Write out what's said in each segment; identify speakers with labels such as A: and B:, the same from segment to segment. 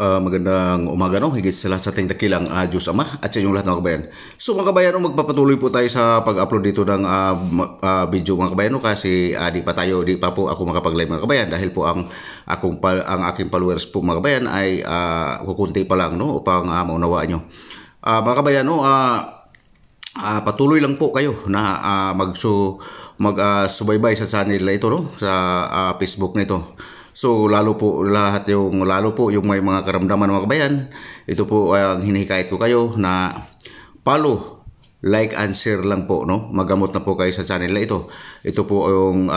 A: Magandang umaga, no? Higit sa lahat sa ating dakilang Diyos Ama at sa inyong lahat ng kabayan. So mga kabayan, no, magpapatuloy po tayo sa pag-upload dito ng video mga kabayan, no? Kasi di pa po ako makapag-live mga kabayan dahil po ang aking followers po mga kabayan ay kukunti pa lang, no? Upang maunawaan nyo. Mga kabayan, no? Patuloy lang po kayo na mag-subaybay sa channel na ito, no? Sa Facebook nito. So lalo po yung may mga karamdaman mga kabayan, ito po ang hinihikayat ko kayo na follow, like and share lang po, no? Magamot na po kayo sa channel na ito. Ito po yung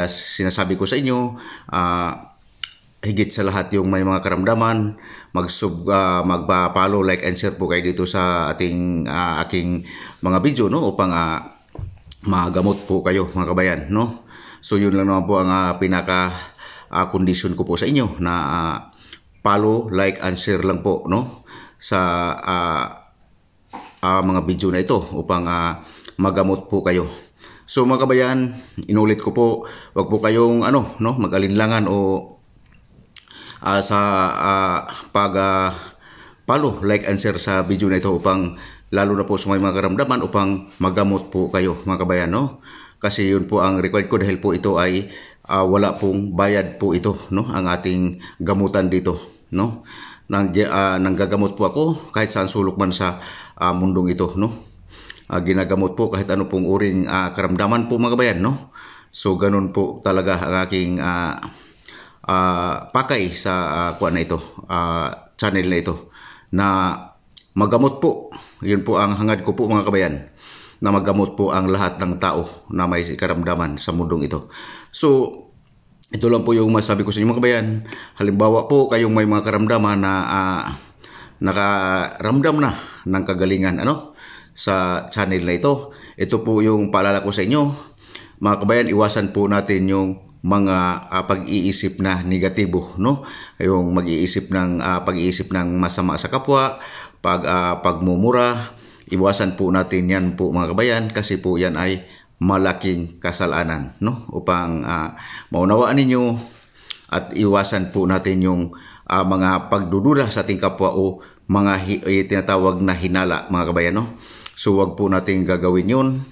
A: sinasabi ko sa inyo, higit sa lahat yung may mga karamdaman, magpa-follow, like and share po kayo dito sa aking mga video, no? Upang magamot po kayo mga kabayan, no? So yun lang naman po ang condition ko po sa inyo na follow, like and share lang po, no? Sa mga video na ito upang magamot po kayo. So mga kabayan, inulit ko po, wag po kayong mag-alinlangan o sa follow, like and share sa video na ito upang lalo na po sa mga karamdaman upang magamot po kayo mga kabayan, no? Kasi yun po ang required ko dahil po ito ay wala pong bayad po ito, no? Ang ating gamutan dito, no? Nanggagamot po ako kahit saan sulok man sa mundong ito, no? Ginagamot po kahit ano pong uring karamdaman po mga kabayan, no? So ganun po talaga ang aking pakay sa channel na ito na magamot po. Yun po ang hangad ko po mga kabayan, na magamot po ang lahat ng tao na may karamdaman sa mundong ito. So, ito lang po yung masabi ko sa inyo mga kabayan. Halimbawa po kayong may mga karamdaman na nakaramdam na ng kagalingan sa channel na ito. Ito po yung paalala ko sa inyo. Mga kabayan, iwasan po natin yung mga pag-iisip na negatibo, no? Yung pag-iisip ng masama sa kapwa, pagmumura. Iwasan po natin yan po mga kabayan kasi po yan ay malaking kasalanan, no? Upang maunawaan ninyo at iwasan po natin yung mga pagdududa sa ating kapwa o mga tinatawag na hinala mga kabayan, no? So wag po natin gagawin yun.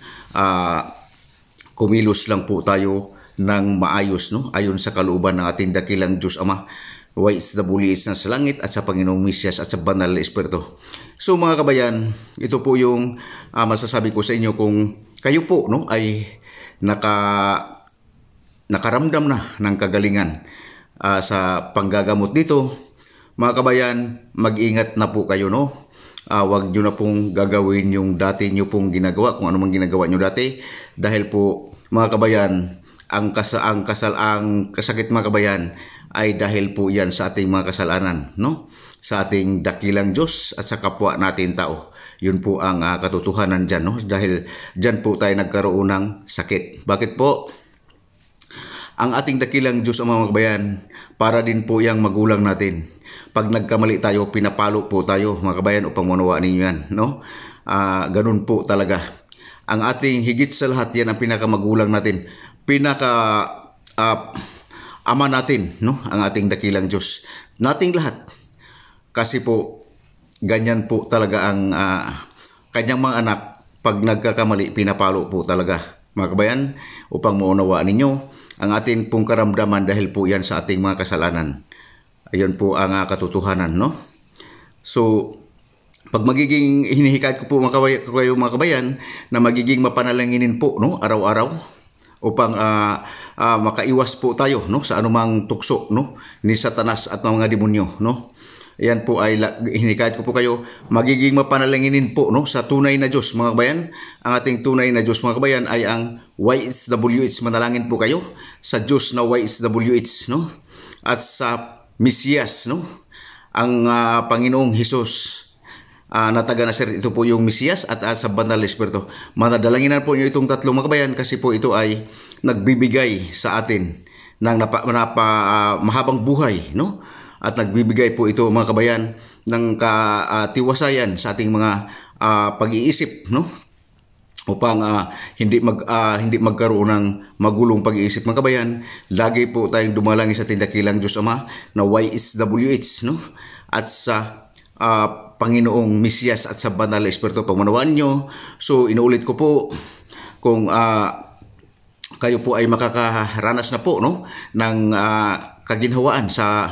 A: Kumilos lang po tayo ng maayos, no? Ayon sa kalooban ng ating dakilang Diyos Ama, YHWH na sa langit at sa Panginoong Mesyas at sa Banal na Espiritu. So mga kabayan, ito po yung masasabi ko sa inyo kung kayo po, no, ay nakaramdam na ng kagalingan sa panggagamot dito. Mga kabayan, mag-ingat na po kayo, no? Wag nyo na pong gagawin yung dati nyo pong ginagawa, kung ano mang ginagawa nyo dati. Dahil po mga kabayan, ang kasakit mga kabayan ay dahil po yan sa ating mga kasalanan, no? Sa ating dakilang Diyos at sa kapwa natin tao. Yun po ang katotohanan dyan, no? Dahil dyan po tayo nagkaroon ng sakit. Bakit po? Ang ating dakilang Diyos ang mga kabayan, para din po yung magulang natin. Pag nagkamali tayo, pinapalo po tayo mga kabayan upang maunawaan ninyo yan, no? Ganun po talaga. Ang ating higit sa lahat yan ang pinakamagulang natin. Ama natin, no? Ang ating dakilang Diyos. Nating lahat. Kasi po, ganyan po talaga ang kanyang mga anak. Pag nagkakamali, pinapalo po talaga. Mga kabayan, upang maunawaan ninyo ang ating pong karamdaman dahil po yan sa ating mga kasalanan. Ayun po ang katotohanan, no? So, pag magiging hinihikayat ko po mga kabayan na magiging mapanalanginin po, no? Araw-araw upang makaiwas po tayo, no, sa anumang tukso, no, ni Satanas at mga demonyo, no. Yan po ay hinikayat ko po kayo, magiging mapanalanginin po, no, sa tunay na Diyos mga kabayan. Ang ating tunay na Diyos mga kabayan ay ang YHWH. Manalangin po kayo sa Diyos na YHWH, no, at sa Mesiyas, no, ang Panginoong Hesus na taga Nazaret. Ito po yung Mesiyas at sa Banal na Espiritu. Manadalanginan po niyo itong tatlong mga kabayan kasi po ito ay nagbibigay sa atin ng mahabang buhay, no? At nagbibigay po ito mga kabayan ng katiwasayan sa ating mga pag-iisip, no? upang hindi magkaroon ng magulong pag-iisip mga kabayan. Lagi po tayong dumalangin sa tindakilang Diyos Ama na YHWH, no? At sa Panginoong Mesiyas at sa Banal na Espiritu pagmanawaan nyo. So inuulit ko po, kung kayo po ay makakaranas na po, no, ng kaginhawaan sa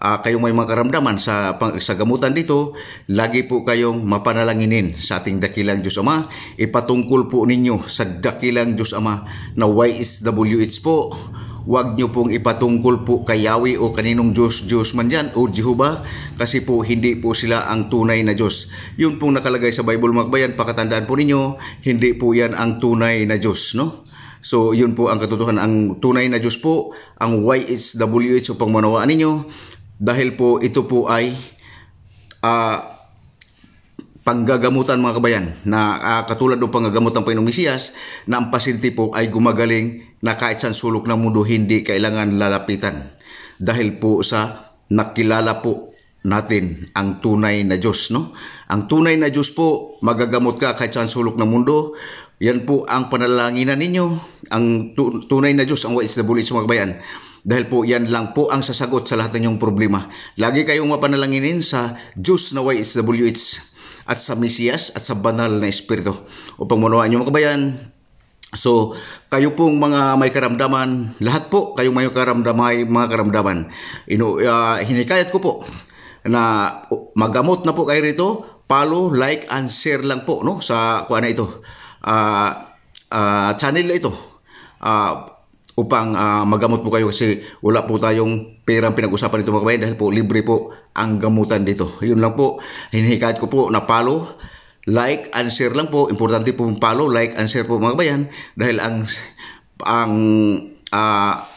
A: kayong may mga karamdaman sa gamutan dito, lagi po kayong mapanalanginin sa ating dakilang Diyos Ama. Ipatungkol po ninyo sa dakilang Diyos Ama na YHWH po. Huwag nyo pong ipatungkol po kay Yahweh o kaninong Diyos man dyan o Jehovah, kasi po hindi po sila ang tunay na Diyos. Yun pong nakalagay sa Bible mga kabayan, pakatandaan po ninyo, hindi po yan ang tunay na Diyos, no? So yun po ang katotohanan. Ang tunay na Diyos po, ang YHWH o pangmanawaan ninyo, dahil po ito po ay panggagamutan mga kabayan, na katulad ng panggagamot ng Panginoong Mesiyas, na ang pasyente po ay gumagaling na kahit saan sulok ng mundo hindi kailangan lalapitan, dahil po sa nakilala po natin ang tunay na Diyos, no? Ang tunay na Diyos po, magagamot ka kahit saan sulok ng mundo. Yan po ang panalalanginan ninyo, ang tunay na Diyos, ang YHWH mga kabayan. Dahil po yan lang po ang sasagot sa lahat ng inyong problema. Lagi kayong mapanalanginin sa Diyos na YHWH at sa Mesiyas at sa Banal na Espiritu upang manawaan nyo mga kabayan. So kayo pong mga may karamdaman, lahat po kayong may mga karamdaman, hinikayat ko po na magamot na po kayo rito. Follow, like, and share lang po, no, sa kuha na ito, channel na ito, upang magamot po kayo, kasi wala po tayong perang pinag-usapan dito mga kabayan, dahil po libre po ang gamutan dito. Yun lang po, hinihikayat ko po na follow, like, and share lang po. Importante po follow, like, and share po mga kabayan, dahil ang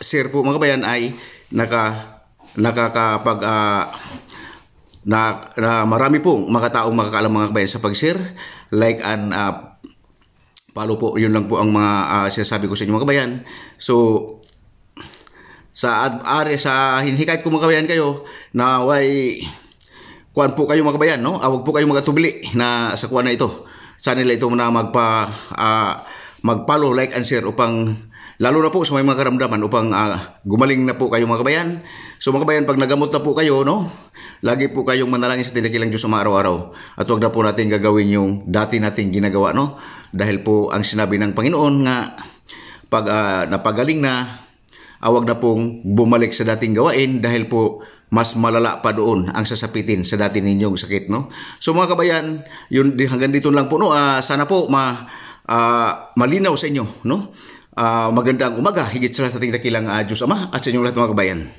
A: share po mga kabayan ay nakakapag na marami pong mga taong makakaalam mga kabayan sa pag-share, like, and follow po. Yun lang po ang mga sinasabi ko sa inyo mga kabayan. So sa hinihikayat ko mga kabayan kayo na kuan po kayo mga kabayan, no? Huwag po kayo magatubili na sa kuan na ito, channel ito na mag-follow, like, and share, upang lalo na po sa may mga karamdaman, upang gumaling na po kayo mga kabayan. So mga kabayan, pag nagamot na po kayo, no, lagi po kayong manalangin sa tindakilang Diyos sa araw-araw, at huwag na po natin gagawin yung dati nating ginagawa, no? Dahil po ang sinabi ng Panginoon nga, pag napagaling na, huwag na pong bumalik sa dating gawain, dahil po mas malala pa doon ang sasapitin sa dati ninyong sakit, no? So mga kabayan, yun, hanggang dito lang po, no? Sana po malinaw sa inyo, no? Magandang umaga, higit sa ating dakilang Diyos Ama at sa inyong lahat mga kabayan.